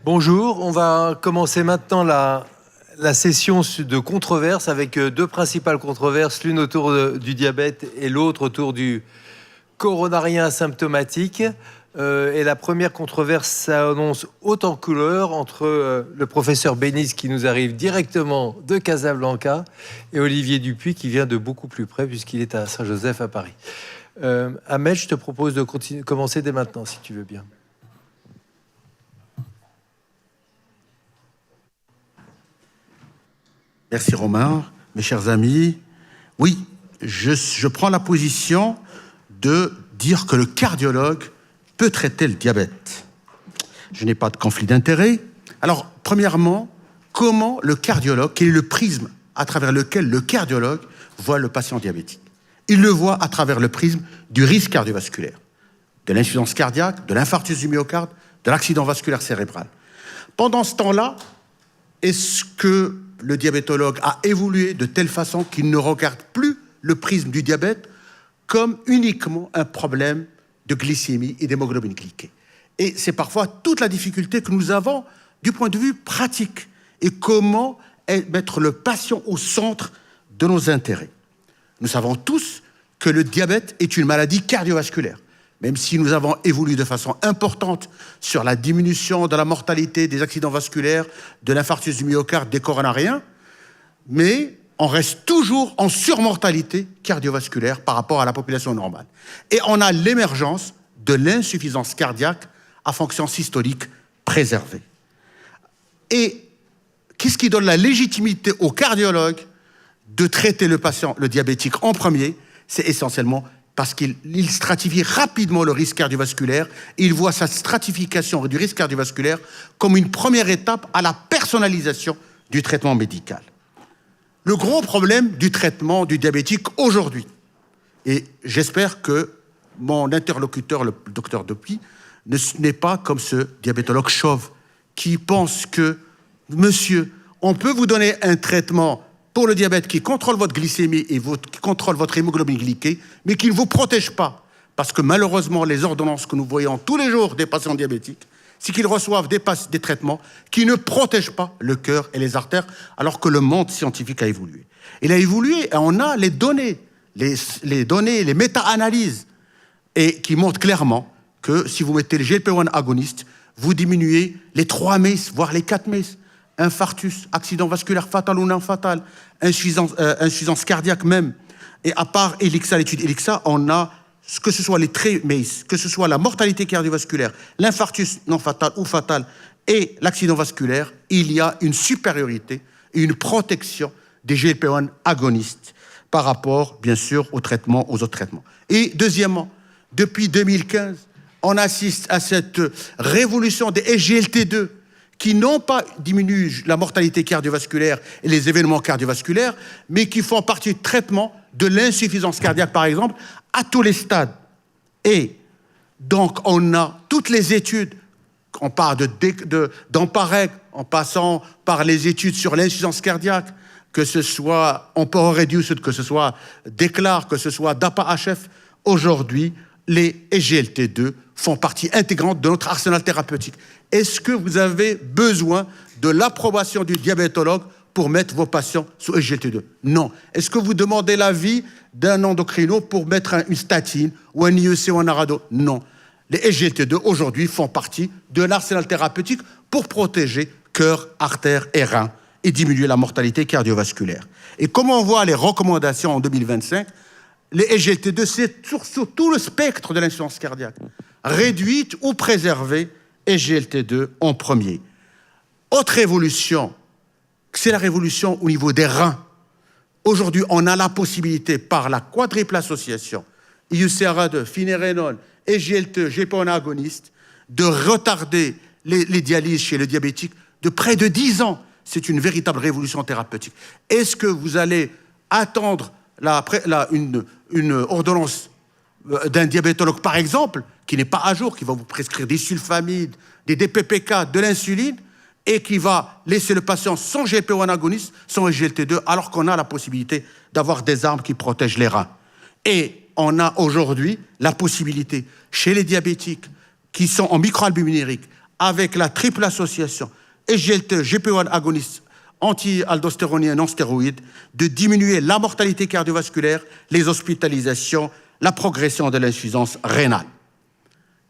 Bonjour, on va commencer maintenant la session de controverses avec deux principales controverses, l'une autour du diabète et l'autre autour du coronarien asymptomatique. Et la première controverse s'annonce haute en couleur entre le professeur Béniz qui nous arrive directement de Casablanca et Olivier Dupuis qui vient de beaucoup plus près puisqu'il est à Saint-Joseph à Paris. Ahmed, je te propose de commencer dès maintenant si tu veux bien. Merci Romain, mes chers amis. Oui, je prends la position de dire que le cardiologue peut traiter le diabète. Je n'ai pas de conflit d'intérêt. Alors, premièrement, comment le cardiologue, quel est le prisme à travers lequel le cardiologue voit le patient diabétique? Il le voit à travers le prisme du risque cardiovasculaire, de l'insuffisance cardiaque, de l'infarctus du myocarde, de l'accident vasculaire cérébral. Pendant ce temps-là, est-ce que le diabétologue a évolué de telle façon qu'il ne regarde plus le prisme du diabète comme uniquement un problème de glycémie et d'hémoglobine glyquée? Et c'est parfois toute la difficulté que nous avons du point de vue pratique et comment mettre le patient au centre de nos intérêts. Nous savons tous que le diabète est une maladie cardiovasculaire. Même si nous avons évolué de façon importante sur la diminution de la mortalité des accidents vasculaires, de l'infarctus du myocarde, des coronariens, mais on reste toujours en surmortalité cardiovasculaire par rapport à la population normale. Et on a l'émergence de l'insuffisance cardiaque à fonction systolique préservée. Et qu'est-ce qui donne la légitimité au cardiologue de traiter le patient, le diabétique en premier? C'est essentiellement parce qu'il stratifie rapidement le risque cardiovasculaire. Il voit sa stratification du risque cardiovasculaire comme une première étape à la personnalisation du traitement médical. Le gros problème du traitement du diabétique aujourd'hui, et j'espère que mon interlocuteur, le docteur Dupuis, n'est pas comme ce diabétologue chauve qui pense que, monsieur, on peut vous donner un traitement pour le diabète qui contrôle votre glycémie et qui contrôle votre hémoglobine glyquée, mais qui ne vous protège pas. Parce que malheureusement, les ordonnances que nous voyons tous les jours des patients diabétiques, c'est qu'ils reçoivent des traitements qui ne protègent pas le cœur et les artères, alors que le monde scientifique a évolué. Il a évolué et on a les données, les méta-analyses, et qui montrent clairement que si vous mettez le GLP-1 agoniste, vous diminuez les 3 MES, voire les 4 MES. Infarctus, accident vasculaire fatal ou non fatal, insuffisance cardiaque même. Et à part ELIXA, l'étude ELIXA, on a, que ce soit les TREMES, que ce soit la mortalité cardiovasculaire, l'infarctus non fatal ou fatal et l'accident vasculaire, il y a une supériorité et une protection des GLP-1 agonistes par rapport, bien sûr, aux autres traitements. Et deuxièmement, depuis 2015, on assiste à cette révolution des SGLT2 qui n'ont pas diminué la mortalité cardiovasculaire et les événements cardiovasculaires, mais qui font partie du traitement de l'insuffisance cardiaque, par exemple, à tous les stades. Et donc, on a toutes les études, on part d'EMPA-REG, en passant par les études sur l'insuffisance cardiaque, que ce soit EMPA-REDUCED, que ce soit DECLARE, que ce soit DAPA-HF, aujourd'hui, les SGLT2 font partie intégrante de notre arsenal thérapeutique. Est-ce que vous avez besoin de l'approbation du diabétologue pour mettre vos patients sous SGLT2? Non. Est-ce que vous demandez l'avis d'un endocrino pour mettre une statine ou un IEC ou un arado? Non. Les SGLT2 aujourd'hui font partie de l'arsenal thérapeutique pour protéger cœur, artères et reins et diminuer la mortalité cardiovasculaire. Et comme on voit les recommandations en 2025, les SGLT2, c'est sur tout le spectre de l'insuffisance cardiaque. Réduite ou préservée, SGLT2 en premier. Autre révolution, c'est la révolution au niveau des reins. Aujourd'hui, on a la possibilité, par la quadruple association, IUCRA2, finérénol, SGLT2, GLP-1 agoniste, de retarder les dialyses chez le diabétique de près de 10 ans. C'est une véritable révolution thérapeutique. Est-ce que vous allez attendre une ordonnance d'un diabétologue, par exemple, qui n'est pas à jour, qui va vous prescrire des sulfamides, des DPPK, de l'insuline, et qui va laisser le patient sans GLP-1 agoniste, sans SGLT2, alors qu'on a la possibilité d'avoir des armes qui protègent les reins. Et on a aujourd'hui la possibilité, chez les diabétiques qui sont en microalbuminérique, avec la triple association SGLT, GLP-1 agoniste, anti-aldostéronien non stéroïde, de diminuer la mortalité cardiovasculaire, les hospitalisations, la progression de l'insuffisance rénale.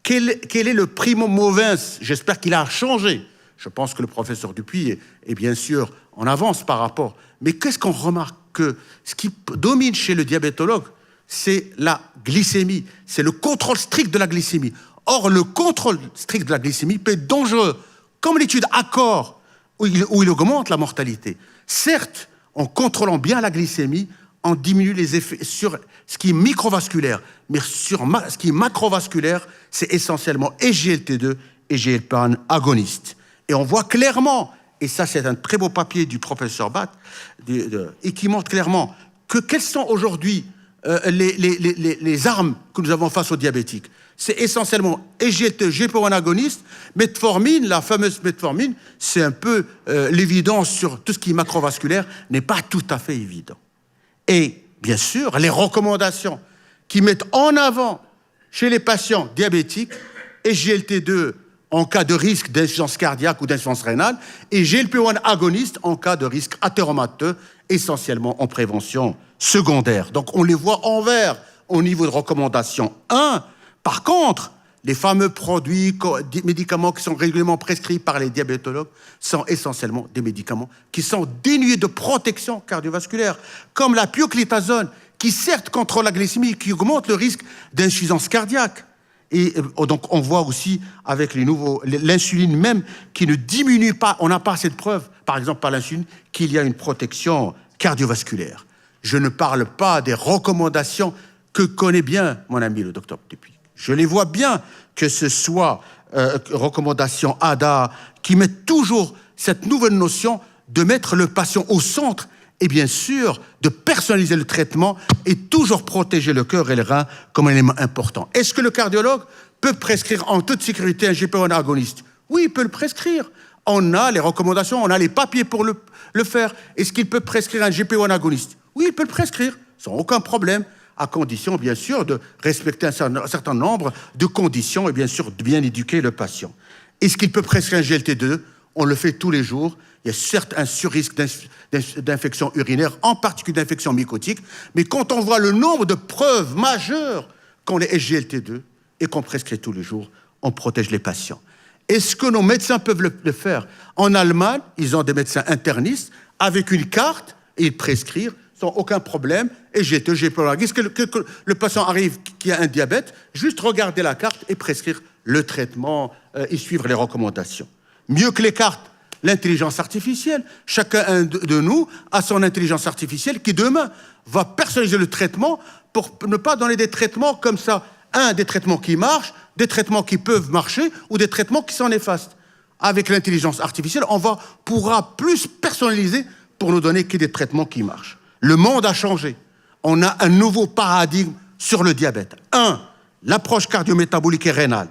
Quel est le primo movens? J'espère qu'il a changé. Je pense que le professeur Dupuy est bien sûr en avance par rapport. Mais qu'est-ce qu'on remarque? Que ce qui domine chez le diabétologue, c'est la glycémie, c'est le contrôle strict de la glycémie. Or, le contrôle strict de la glycémie peut être dangereux, comme l'étude Accor, où il augmente la mortalité. Certes, en contrôlant bien la glycémie, on diminue les effets sur ce qui est microvasculaire, mais sur ce qui est macrovasculaire, c'est essentiellement SGLT2 et GLP-1 agoniste. Et on voit clairement, et ça c'est un très beau papier du professeur Batt, et qui montre clairement que quelles sont aujourd'hui les armes que nous avons face aux diabétiques. C'est essentiellement SGLT, GLP-1 agoniste, metformine, la fameuse metformine, c'est un peu l'évidence sur tout ce qui est macrovasculaire, n'est pas tout à fait évident. Et bien sûr, les recommandations qui mettent en avant chez les patients diabétiques SGLT2 en cas de risque d'insuffisance cardiaque ou d'insuffisance rénale et GLP-1 agoniste en cas de risque athéromateux, essentiellement en prévention secondaire. Donc on les voit en vert au niveau de recommandation 1. Par contre, les fameux produits, médicaments qui sont régulièrement prescrits par les diabétologues sont essentiellement des médicaments qui sont dénués de protection cardiovasculaire, comme la pioglitazone, qui certes contrôle la glycémie, qui augmente le risque d'insuffisance cardiaque. Et donc on voit aussi avec l'insuline même qui ne diminue pas, on n'a pas assez de preuves, par exemple par l'insuline, qu'il y a une protection cardiovasculaire. Je ne parle pas des recommandations que connaît bien mon ami le docteur Dupuy. Je les vois bien, que ce soit recommandations ADA, qui mettent toujours cette nouvelle notion de mettre le patient au centre et bien sûr de personnaliser le traitement et toujours protéger le cœur et les reins comme un élément important. Est-ce que le cardiologue peut prescrire en toute sécurité un GLP-1 agoniste? Oui, il peut le prescrire. On a les recommandations, on a les papiers pour le faire. Est-ce qu'il peut prescrire un GLP-1 agoniste? Oui, il peut le prescrire, sans aucun problème, à condition, bien sûr, de respecter un certain nombre de conditions et, bien sûr, de bien éduquer le patient. Est-ce qu'il peut prescrire un GLT2? On le fait tous les jours. Il y a certes un surrisque d'infection urinaire, en particulier d'infection mycotique, mais quand on voit le nombre de preuves majeures qu'ont les SGLT2 et qu'on prescrit tous les jours, on protège les patients. Est-ce que nos médecins peuvent le faire? En Allemagne, ils ont des médecins internistes avec une carte et ils prescrivent sans aucun problème. Et est-ce que le patient arrive qui a un diabète, juste regarder la carte et prescrire le traitement et suivre les recommandations. Mieux que les cartes, l'intelligence artificielle. Chacun de nous a son intelligence artificielle qui demain va personnaliser le traitement pour ne pas donner des traitements comme ça. Des traitements qui marchent, des traitements qui peuvent marcher ou des traitements qui sont néfastes. Avec l'intelligence artificielle, on pourra plus personnaliser pour nous donner que des traitements qui marchent. Le monde a changé. On a un nouveau paradigme sur le diabète. L'approche cardiométabolique et rénale.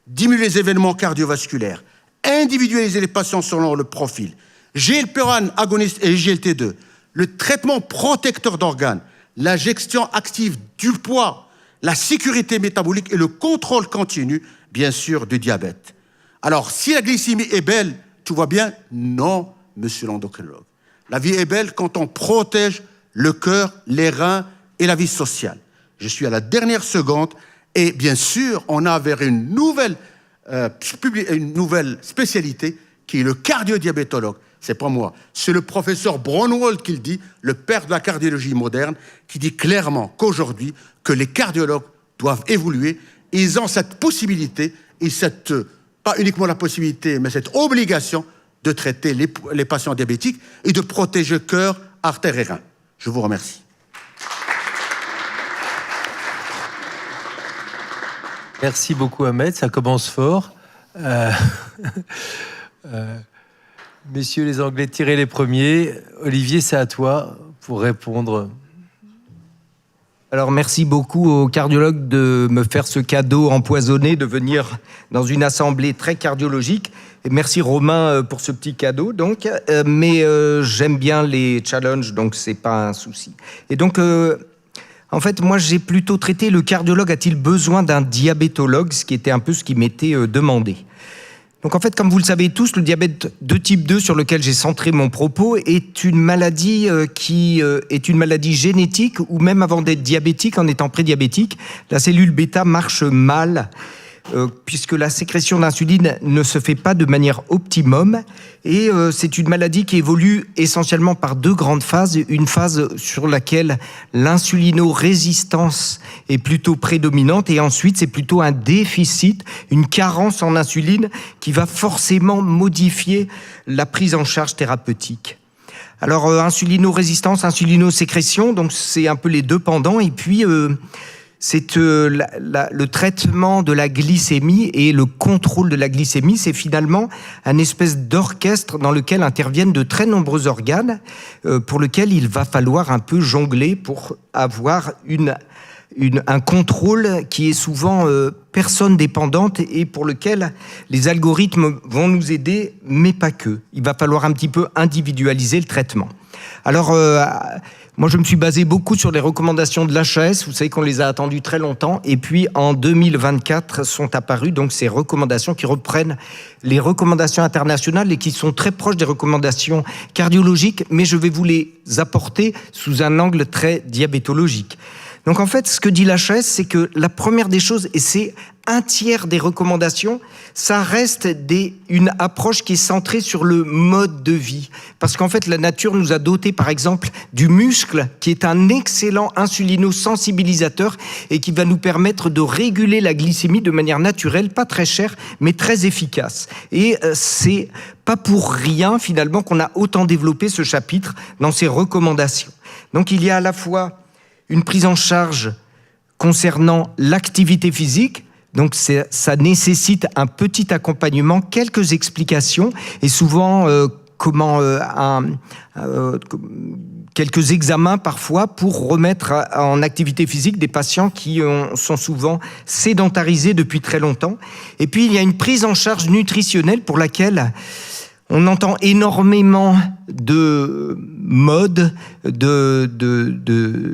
Diminuer les événements cardiovasculaires. Individualiser les patients selon le profil. GLP-1 agoniste et GLT2. Le traitement protecteur d'organes. La gestion active du poids. La sécurité métabolique et le contrôle continu, bien sûr, du diabète. Alors, si la glycémie est belle, tout va bien? Non, monsieur l'endocrinologue. La vie est belle quand on protège le cœur, les reins et la vie sociale. Je suis à la dernière seconde et bien sûr, on a vers une nouvelle spécialité qui est le cardiodiabétologue. C'est pas moi, c'est le professeur Braunwald qui le dit, le père de la cardiologie moderne, qui dit clairement qu'aujourd'hui, que les cardiologues doivent évoluer. Ils ont cette possibilité et pas uniquement la possibilité, mais cette obligation de traiter les patients diabétiques et de protéger cœur, artères et reins. Je vous remercie. Merci beaucoup Ahmed, ça commence fort. Messieurs les Anglais, tirez les premiers. Olivier, c'est à toi pour répondre. Alors merci beaucoup aux cardiologues de me faire ce cadeau empoisonné, de venir dans une assemblée très cardiologique. Et merci Romain pour ce petit cadeau. Donc, mais j'aime bien les challenges, donc c'est pas un souci. Et donc, en fait, moi j'ai plutôt traité le cardiologue a-t-il besoin d'un diabétologue, ce qui était un peu ce qui m'était demandé. Donc en fait, comme vous le savez tous, le diabète de type 2 sur lequel j'ai centré mon propos est une maladie qui est une maladie génétique où même avant d'être diabétique, en étant prédiabétique, la cellule bêta marche mal puisque la sécrétion d'insuline ne se fait pas de manière optimum et c'est une maladie qui évolue essentiellement par deux grandes phases. Une phase sur laquelle l'insulinorésistance est plutôt prédominante et ensuite c'est plutôt un déficit, une carence en insuline qui va forcément modifier la prise en charge thérapeutique. Alors insulinorésistance, insulinosécrétion, donc c'est un peu les deux pendants et puis c'est le traitement de la glycémie et le contrôle de la glycémie, c'est finalement un espèce d'orchestre dans lequel interviennent de très nombreux organes pour lequel il va falloir un peu jongler pour avoir un contrôle qui est souvent personne dépendante et pour lequel les algorithmes vont nous aider, mais pas que. Il va falloir un petit peu individualiser le traitement. Alors, moi, je me suis basé beaucoup sur les recommandations de l'HAS. Vous savez qu'on les a attendues très longtemps. Et puis, en 2024, sont apparues donc ces recommandations qui reprennent les recommandations internationales et qui sont très proches des recommandations cardiologiques, mais je vais vous les apporter sous un angle très diabétologique. Donc en fait, ce que dit l'HAS, c'est que la première des choses, et c'est un tiers des recommandations, ça reste une approche qui est centrée sur le mode de vie. Parce qu'en fait, la nature nous a doté, par exemple, du muscle, qui est un excellent insulinosensibilisateur et qui va nous permettre de réguler la glycémie de manière naturelle, pas très chère, mais très efficace. Et c'est pas pour rien, finalement, qu'on a autant développé ce chapitre dans ces recommandations. Donc il y a à la fois une prise en charge concernant l'activité physique, donc ça nécessite un petit accompagnement, quelques explications et souvent quelques examens parfois pour remettre en activité physique des patients qui sont souvent sédentarisés depuis très longtemps. Et puis il y a une prise en charge nutritionnelle pour laquelle on entend énormément de modes, de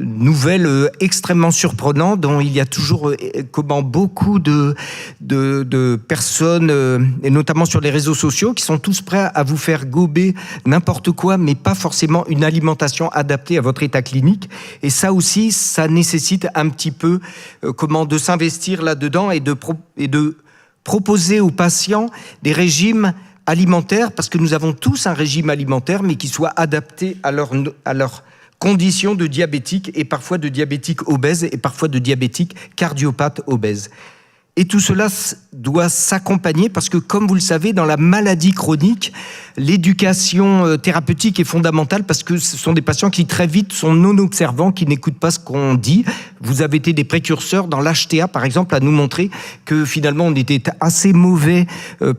nouvelles extrêmement surprenantes dont il y a toujours beaucoup de personnes, et notamment sur les réseaux sociaux, qui sont tous prêts à vous faire gober n'importe quoi, mais pas forcément une alimentation adaptée à votre état clinique. Et ça aussi, ça nécessite un petit peu de s'investir là-dedans et de proposer aux patients des régimes alimentaire, parce que nous avons tous un régime alimentaire, mais qui soit adapté à leurs conditions de diabétique, et parfois de diabétique obèse, et parfois de diabétique cardiopathe obèse. Et tout cela doit s'accompagner parce que, comme vous le savez, dans la maladie chronique, l'éducation thérapeutique est fondamentale parce que ce sont des patients qui très vite sont non observants, qui n'écoutent pas ce qu'on dit. Vous avez été des précurseurs dans l'HTA, par exemple, à nous montrer que finalement on était assez mauvais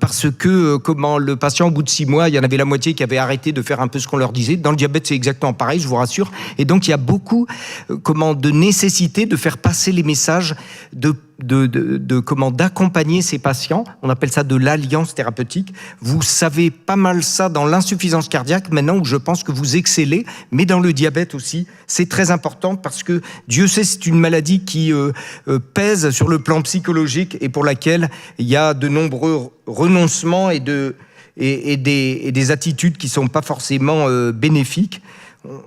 parce que le patient, au bout de 6 mois, il y en avait la moitié qui avait arrêté de faire un peu ce qu'on leur disait. Dans le diabète, c'est exactement pareil, je vous rassure. Et donc, il y a beaucoup de nécessité de faire passer les messages d'accompagner ces patients. On appelle ça de l'alliance thérapeutique. Vous savez pas mal ça dans l'insuffisance cardiaque maintenant, où je pense que vous excellez, mais dans le diabète aussi, c'est très important parce que Dieu sait, c'est une maladie qui pèse sur le plan psychologique et pour laquelle il y a de nombreux renoncements et des attitudes qui sont pas forcément bénéfiques.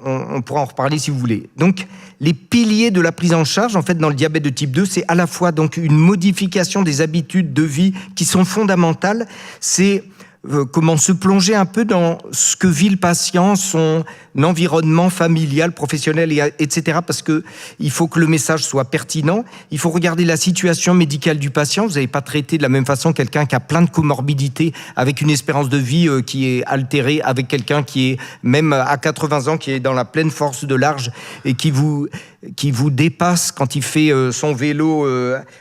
On pourra en reparler si vous voulez. Donc, les piliers de la prise en charge, en fait, dans le diabète de type 2, c'est à la fois donc une modification des habitudes de vie qui sont fondamentales. C'est comment se plonger un peu dans ce que vit le patient, son environnement familial, professionnel, etc. Parce que il faut que le message soit pertinent. Il faut regarder la situation médicale du patient. Vous n'allez pas traiter de la même façon quelqu'un qui a plein de comorbidités, avec une espérance de vie qui est altérée, avec quelqu'un qui est même à 80 ans, qui est dans la pleine force de l'âge et qui vous dépasse quand il fait son vélo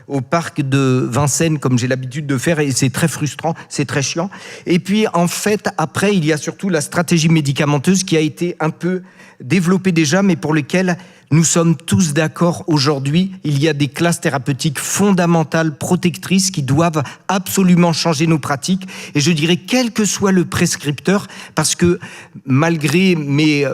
au parc de Vincennes, comme j'ai l'habitude de faire, et c'est très frustrant, c'est très chiant. Et puis, en fait, après, il y a surtout la stratégie médicamenteuse qui a été un peu développée déjà, mais pour laquelle Nous sommes tous d'accord aujourd'hui, il y a des classes thérapeutiques fondamentales, protectrices, qui doivent absolument changer nos pratiques. Et je dirais, quel que soit le prescripteur, parce que malgré mes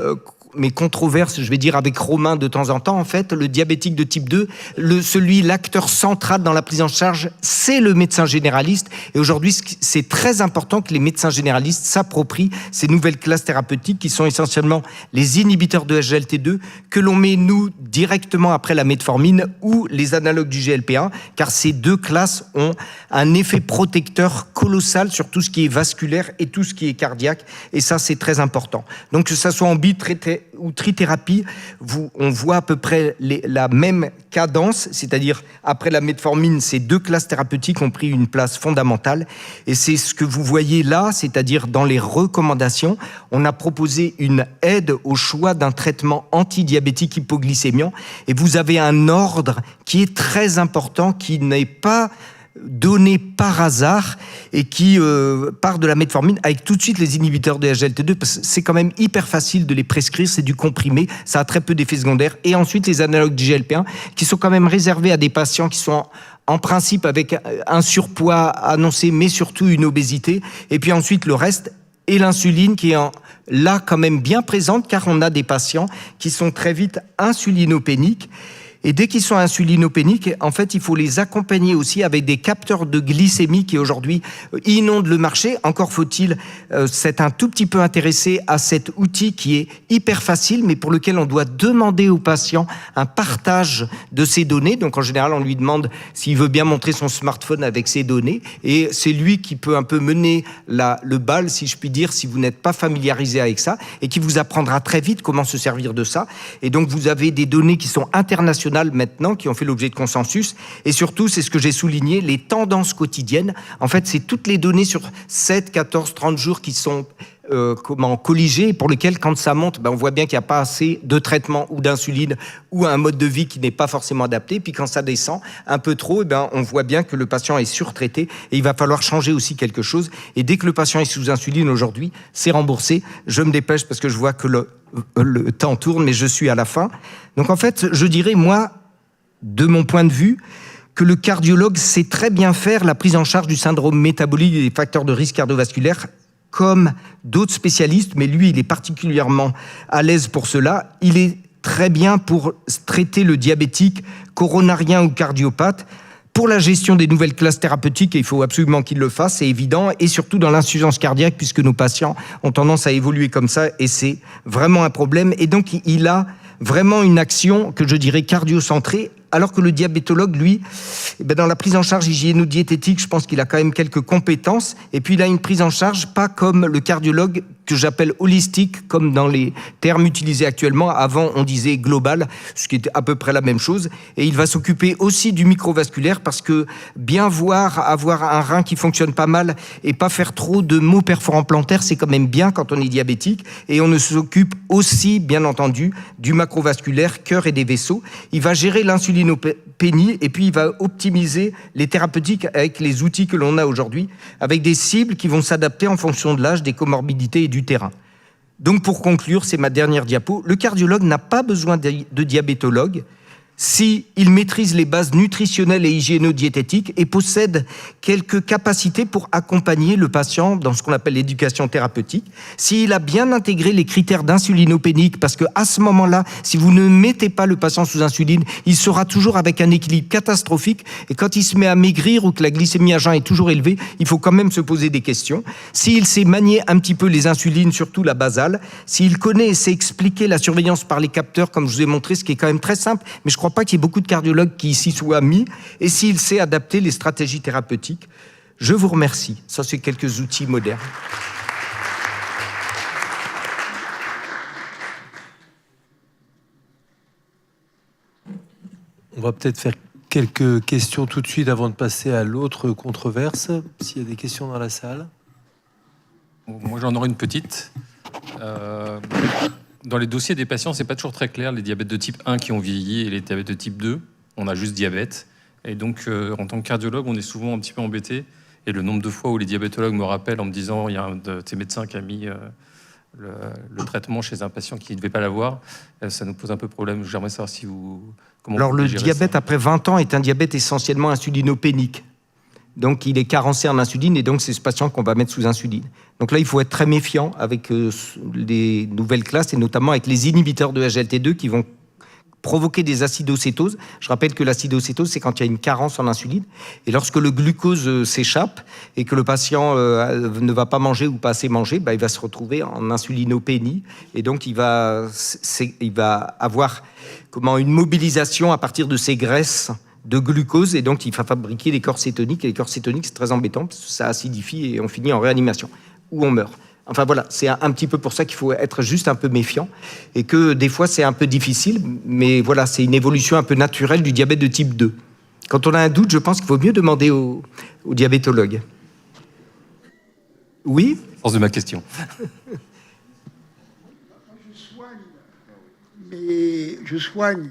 controverses, je vais dire avec Romain de temps en temps, en fait, le diabétique de type 2, l'acteur central dans la prise en charge, c'est le médecin généraliste. Et aujourd'hui, c'est très important que les médecins généralistes s'approprient ces nouvelles classes thérapeutiques qui sont essentiellement les inhibiteurs de SGLT2 que l'on met, nous, directement après la metformine ou les analogues du GLP-1, car ces deux classes ont un effet protecteur colossal sur tout ce qui est vasculaire et tout ce qui est cardiaque. Et ça, c'est très important. Donc, que ça soit en ou trithérapie, on voit à peu près la même cadence, c'est-à-dire après la metformine, ces deux classes thérapeutiques ont pris une place fondamentale. Et c'est ce que vous voyez là, c'est-à-dire dans les recommandations, on a proposé une aide au choix d'un traitement antidiabétique hypoglycémiant. Et vous avez un ordre qui est très important, qui n'est pas donné par hasard et qui part de la metformine avec tout de suite les inhibiteurs de SGLT2, parce que c'est quand même hyper facile de les prescrire, c'est du comprimé, ça a très peu d'effets secondaires. Et ensuite les analogues du GLP-1 qui sont quand même réservés à des patients qui sont en principe avec un surpoids annoncé, mais surtout une obésité. Et puis ensuite le reste, et l'insuline qui est là quand même bien présente, car on a des patients qui sont très vite insulinopéniques. Et dès qu'ils sont insulinopéniques, en fait, il faut les accompagner aussi avec des capteurs de glycémie qui aujourd'hui inondent le marché. Encore faut-il s'être un tout petit peu intéressé à cet outil qui est hyper facile, mais pour lequel on doit demander au patient un partage de ses données. Donc en général, on lui demande s'il veut bien montrer son smartphone avec ses données. Et c'est lui qui peut un peu mener le bal, si je puis dire, si vous n'êtes pas familiarisé avec ça, et qui vous apprendra très vite comment se servir de ça. Et donc vous avez des données qui sont internationales maintenant, qui ont fait l'objet de consensus, et surtout, c'est ce que j'ai souligné, les tendances quotidiennes. En fait, c'est toutes les données sur 7, 14, 30 jours qui sont colligées, pour lesquelles, quand ça monte, on voit bien qu'il n'y a pas assez de traitement ou d'insuline ou un mode de vie qui n'est pas forcément adapté. Puis quand ça descend un peu trop, on voit bien que le patient est surtraité et il va falloir changer aussi quelque chose. Et dès que le patient est sous insuline aujourd'hui, c'est remboursé. Je me dépêche parce que je vois que le temps tourne, mais je suis à la fin. Donc en fait, je dirais, moi, de mon point de vue, que le cardiologue sait très bien faire la prise en charge du syndrome métabolique et des facteurs de risque cardiovasculaire comme d'autres spécialistes, mais lui, il est particulièrement à l'aise pour cela. Il est très bien pour traiter le diabétique coronarien ou cardiopathe. Pour la gestion des nouvelles classes thérapeutiques, et il faut absolument qu'il le fasse, c'est évident, et surtout dans l'insuffisance cardiaque, puisque nos patients ont tendance à évoluer comme ça, et c'est vraiment un problème. Et donc, il a vraiment une action que je dirais cardio-centrée, alors que le diabétologue, lui, dans la prise en charge hygiéno-diététique, je pense qu'il a quand même quelques compétences, et puis il a une prise en charge pas comme le cardiologue que j'appelle holistique, comme dans les termes utilisés actuellement. Avant, on disait global, ce qui est à peu près la même chose. Et il va s'occuper aussi du microvasculaire, parce que bien avoir un rein qui fonctionne pas mal et pas faire trop de maux perforants plantaires, c'est quand même bien quand on est diabétique. Et on s'occupe aussi, bien entendu, du macrovasculaire, cœur et des vaisseaux. Il va gérer l'insulinopénie et puis il va optimiser les thérapeutiques avec les outils que l'on a aujourd'hui, avec des cibles qui vont s'adapter en fonction de l'âge, des comorbidités et du terrain. Donc pour conclure, c'est ma dernière diapo, le cardiologue n'a pas besoin de diabétologue s'il maîtrise les bases nutritionnelles et hygiéno-diététiques et possède quelques capacités pour accompagner le patient dans ce qu'on appelle l'éducation thérapeutique, s'il a bien intégré les critères d'insulinopénique, parce qu'à ce moment-là, si vous ne mettez pas le patient sous insuline, il sera toujours avec un équilibre catastrophique, et quand il se met à maigrir ou que la glycémie à jeun est toujours élevée, il faut quand même se poser des questions. S'il sait manier un petit peu les insulines, surtout la basale, s'il connaît et sait expliquer la surveillance par les capteurs, comme je vous ai montré, ce qui est quand même très simple, mais je crois pas qu'il y ait beaucoup de cardiologues qui s'y soient mis, et s'il sait adapter les stratégies thérapeutiques. Je vous remercie. Ça, c'est quelques outils modernes. On va peut-être faire quelques questions tout de suite avant de passer à l'autre controverse, s'il y a des questions dans la salle. Moi, j'en aurais une petite. Dans les dossiers des patients, c'est pas toujours très clair, les diabètes de type 1 qui ont vieilli et les diabètes de type 2. On a juste diabète. Et donc, en tant que cardiologue, on est souvent un petit peu embêté. Et le nombre de fois où les diabétologues me rappellent en me disant il y a un de tes médecins qui a mis le traitement chez un patient qui ne devait pas l'avoir. Ça nous pose un peu problème. J'aimerais savoir si vous... Alors le diabète après 20 ans est un diabète essentiellement insulinopénique. Donc il est carencé en insuline et donc c'est ce patient qu'on va mettre sous insuline. Donc là il faut être très méfiant avec les nouvelles classes et notamment avec les inhibiteurs de SGLT2 qui vont provoquer des acidocétoses. Je rappelle que l'acidocétose, c'est quand il y a une carence en insuline. Et lorsque le glucose s'échappe et que le patient ne va pas manger ou pas assez manger, il va se retrouver en insulinopénie. Et donc, il va avoir une mobilisation à partir de ces graisses de glucose. Et donc, il va fabriquer les corps cétoniques. Et les corps cétoniques, c'est très embêtant parce que ça acidifie et on finit en réanimation ou on meurt. Enfin voilà, c'est un petit peu pour ça qu'il faut être juste un peu méfiant et que des fois c'est un peu difficile, mais voilà, c'est une évolution un peu naturelle du diabète de type 2. Quand on a un doute, je pense qu'il vaut mieux demander au diabétologue. Oui ? Sens de ma question. Je soigne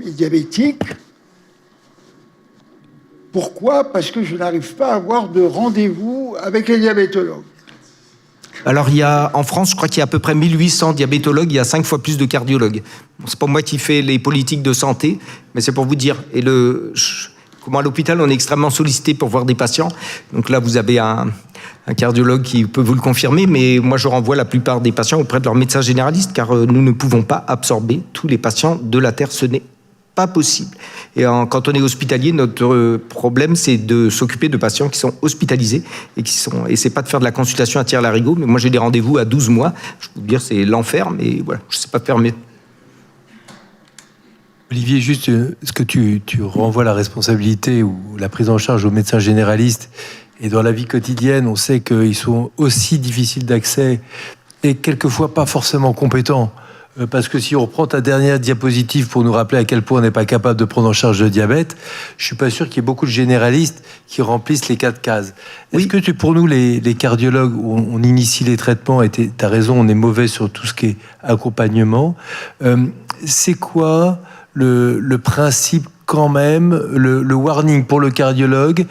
mes diabétiques. Pourquoi ? Parce que je n'arrive pas à avoir de rendez-vous avec les diabétologues. Alors, en France, je crois qu'il y a à peu près 1800 diabétologues, il y a 5 fois plus de cardiologues. Bon, c'est pas moi qui fais les politiques de santé, mais c'est pour vous dire. Et comment à l'hôpital, on est extrêmement sollicité pour voir des patients. Donc là, vous avez un cardiologue qui peut vous le confirmer, mais moi, je renvoie la plupart des patients auprès de leur médecin généraliste, car nous ne pouvons pas absorber tous les patients de la Terre. Ce n'est pas possible. Et quand on est hospitalier, notre problème, c'est de s'occuper de patients qui sont hospitalisés et c'est pas de faire de la consultation à tire-larigot, mais moi j'ai des rendez-vous à 12 mois. Je peux vous dire, c'est l'enfer, mais voilà, je sais pas faire mieux. Olivier, juste, est-ce que tu renvoies la responsabilité ou la prise en charge aux médecins généralistes? Et dans la vie quotidienne, on sait qu'ils sont aussi difficiles d'accès et quelquefois pas forcément compétents. Parce que si on reprend ta dernière diapositive pour nous rappeler à quel point on n'est pas capable de prendre en charge le diabète, je suis pas sûr qu'il y ait beaucoup de généralistes qui remplissent les 4 cases. Est-ce que pour nous, les cardiologues, on initie les traitements, et tu as raison, on est mauvais sur tout ce qui est accompagnement, c'est quoi le principe quand même, le warning pour le cardiologue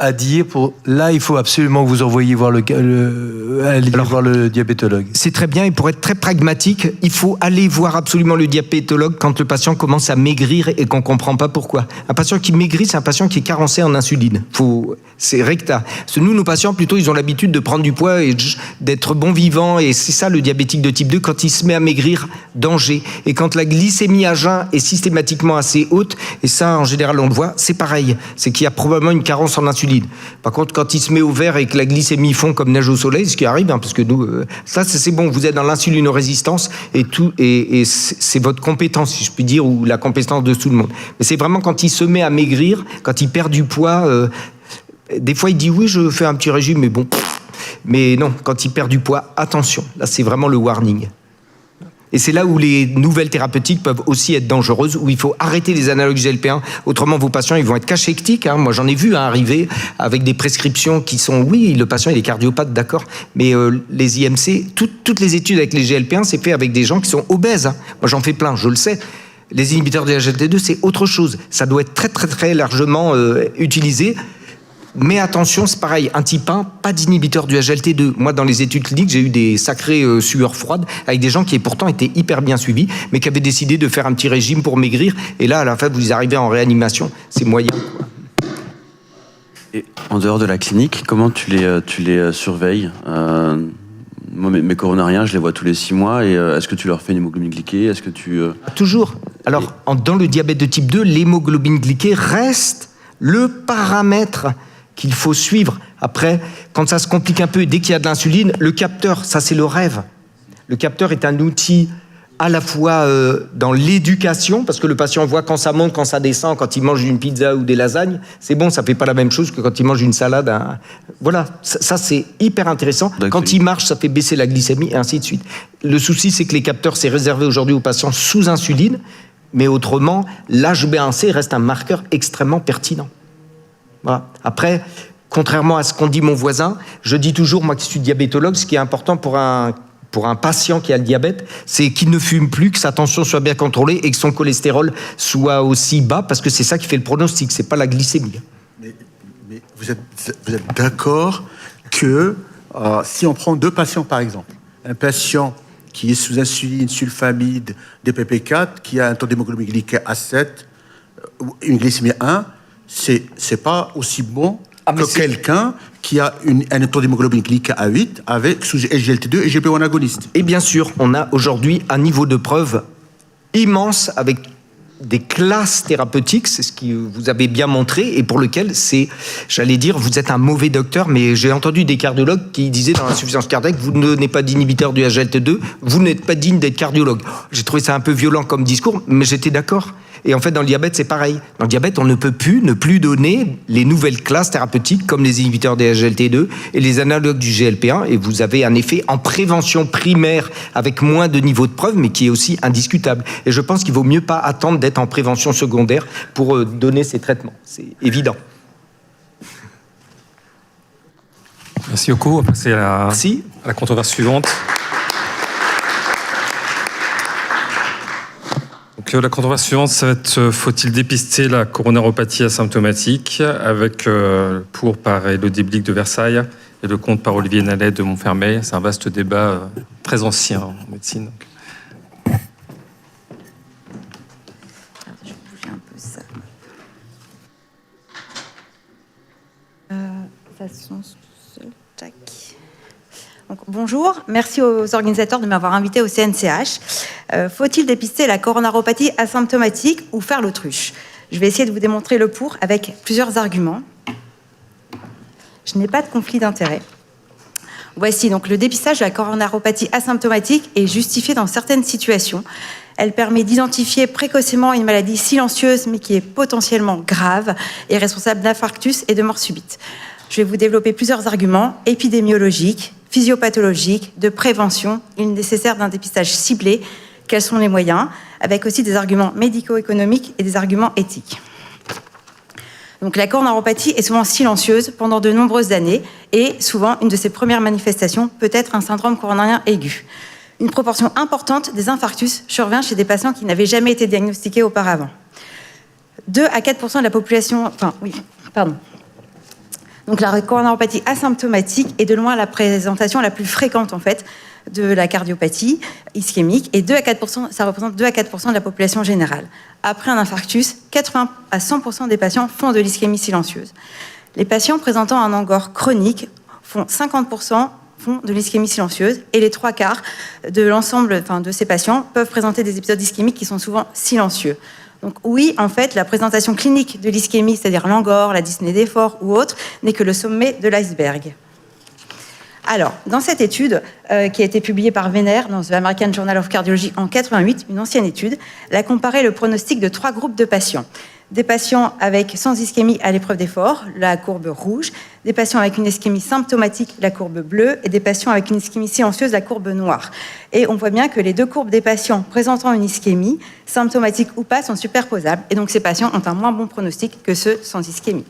à dire là, il faut absolument que vous envoyiez voir voir le diabétologue? C'est très bien, et pour être très pragmatique, il faut aller voir absolument le diabétologue quand le patient commence à maigrir et qu'on ne comprend pas pourquoi. Un patient qui maigrit, c'est un patient qui est carencé en insuline. C'est recta. Parce que nous, nos patients, plutôt, ils ont l'habitude de prendre du poids et d'être bon vivant, et c'est ça le diabétique de type 2. Quand il se met à maigrir, danger. Et quand la glycémie à jeun est systématiquement assez haute, et ça, en général, on le voit, c'est pareil. C'est qu'il y a probablement une carence en insuline. Par contre, quand il se met au vert et que la glycémie fond comme neige au soleil, ce qui arrive, parce que nous, ça c'est bon, vous êtes dans l'insulinorésistance et c'est votre compétence, si je puis dire, ou la compétence de tout le monde. Mais c'est vraiment quand il se met à maigrir, quand il perd du poids, des fois il dit oui, je fais un petit régime, mais bon, mais non, quand il perd du poids, attention, là c'est vraiment le warning. Et c'est là où les nouvelles thérapeutiques peuvent aussi être dangereuses, où il faut arrêter les analogues GLP-1. Autrement, vos patients, ils vont être cachectiques. Moi, j'en ai vu arriver avec des prescriptions qui sont... Oui, le patient, il est cardiopathe, d'accord. Mais les IMC, toutes les études avec les GLP-1, c'est fait avec des gens qui sont obèses. Moi, j'en fais plein, je le sais. Les inhibiteurs de la SGLT2, c'est autre chose. Ça doit être très, très, très largement utilisé. Mais attention, c'est pareil, un type 1, pas d'inhibiteur du SGLT2. Moi, dans les études cliniques, j'ai eu des sacrées sueurs froides avec des gens qui pourtant étaient hyper bien suivis, mais qui avaient décidé de faire un petit régime pour maigrir. Et là, à la fin, vous arrivez en réanimation, c'est moyen. Et en dehors de la clinique, comment tu les surveilles? Moi, mes coronariens, je les vois tous les 6 mois. Et est-ce que tu leur fais une hémoglobine glyquée? Est-ce que tu... Toujours. Alors, dans le diabète de type 2, l'hémoglobine glyquée reste le paramètre qu'il faut suivre. Après, quand ça se complique un peu, dès qu'il y a de l'insuline, le capteur, ça c'est le rêve. Le capteur est un outil à la fois dans l'éducation, parce que le patient voit quand ça monte, quand ça descend, quand il mange une pizza ou des lasagnes, c'est bon, ça fait pas la même chose que quand il mange une salade. Voilà, ça c'est hyper intéressant. Quand il marche, ça fait baisser la glycémie, et ainsi de suite. Le souci, c'est que les capteurs, c'est réservé aujourd'hui aux patients sous insuline, mais autrement, l'HbA1c reste un marqueur extrêmement pertinent. Voilà. Après, contrairement à ce qu'ont dit mon voisin, je dis toujours, moi qui suis diabétologue, ce qui est important pour un patient qui a le diabète, c'est qu'il ne fume plus, que sa tension soit bien contrôlée et que son cholestérol soit aussi bas, parce que c'est ça qui fait le pronostic, c'est pas la glycémie. Mais vous êtes d'accord que Si on prend 2 patients, par exemple, un patient qui est sous insuline, sulfamide, DPP4, qui a un taux d'hémoglobine glycée à 7, une glycémie 1, c'est pas aussi bon que quelqu'un qui a un taux d'hémoglobine glycée à 8 avec sous SGLT2 et GLP-1 agoniste. Et bien sûr, on a aujourd'hui un niveau de preuve immense avec des classes thérapeutiques, c'est ce que vous avez bien montré, et pour lequel j'allais dire, vous êtes un mauvais docteur, mais j'ai entendu des cardiologues qui disaient dans l'insuffisance cardiaque, vous n'êtes pas d'inhibiteur du SGLT2, vous n'êtes pas digne d'être cardiologue. J'ai trouvé ça un peu violent comme discours, mais j'étais d'accord. Et en fait, dans le diabète, c'est pareil. Dans le diabète, on ne peut plus ne plus donner les nouvelles classes thérapeutiques comme les inhibiteurs des SGLT2 et les analogues du GLP-1. Et vous avez un effet en prévention primaire avec moins de niveau de preuve, mais qui est aussi indiscutable. Et je pense qu'il vaut mieux pas attendre d'être en prévention secondaire pour donner ces traitements. C'est évident. Merci Yoko. On va passer à la controverse suivante. Donc, la controverse suivante, ça va être faut-il dépister la coronaropathie asymptomatique avec pour par Élodie Blic de Versailles et le contre par Olivier Nallet de Montfermeil. C'est un vaste débat très ancien en médecine. Je vais bouger un peu ça. Ça se lance tout seul. Tac. Donc, bonjour, merci aux organisateurs de m'avoir invité au CNCH. Faut-il dépister la coronaropathie asymptomatique ou faire l'autruche? Je vais essayer de vous démontrer le pour avec plusieurs arguments. Je n'ai pas de conflit d'intérêt. Voici donc le dépistage de la coronaropathie asymptomatique est justifié dans certaines situations. Elle permet d'identifier précocement une maladie silencieuse mais qui est potentiellement grave et responsable d'infarctus et de mort subite. Je vais vous développer plusieurs arguments épidémiologiques, physiopathologiques, de prévention. Il est nécessaire d'un dépistage ciblé. Quels sont les moyens? Avec aussi des arguments médico-économiques et des arguments éthiques. Donc, la coronaropathie est souvent silencieuse pendant de nombreuses années et souvent, une de ses premières manifestations peut être un syndrome coronarien aigu. Une proportion importante des infarctus survient chez des patients qui n'avaient jamais été diagnostiqués auparavant. 2 à 4% de la population... Donc la coronaropathie asymptomatique est de loin la présentation la plus fréquente en fait de la cardiopathie ischémique et 2 à 4%, ça représente 2 à 4% de la population générale. Après un infarctus, 80 à 100% des patients font de l'ischémie silencieuse. Les patients présentant un angor chronique font 50% font de l'ischémie silencieuse et les 3/4 de l'ensemble de ces patients peuvent présenter des épisodes ischémiques qui sont souvent silencieux. Donc oui, en fait, la présentation clinique de l'ischémie, c'est-à-dire l'angor, la dyspnée d'effort ou autre, n'est que le sommet de l'iceberg. Alors, dans cette étude qui a été publiée par Venner dans The American Journal of Cardiology en 88, une ancienne étude, elle a comparé le pronostic de 3 groupes de patients. Des patients sans ischémie à l'épreuve d'effort, la courbe rouge, des patients avec une ischémie symptomatique, la courbe bleue, et des patients avec une ischémie silencieuse, la courbe noire. Et on voit bien que les 2 courbes des patients présentant une ischémie, symptomatique ou pas, sont superposables, et donc ces patients ont un moins bon pronostic que ceux sans ischémie.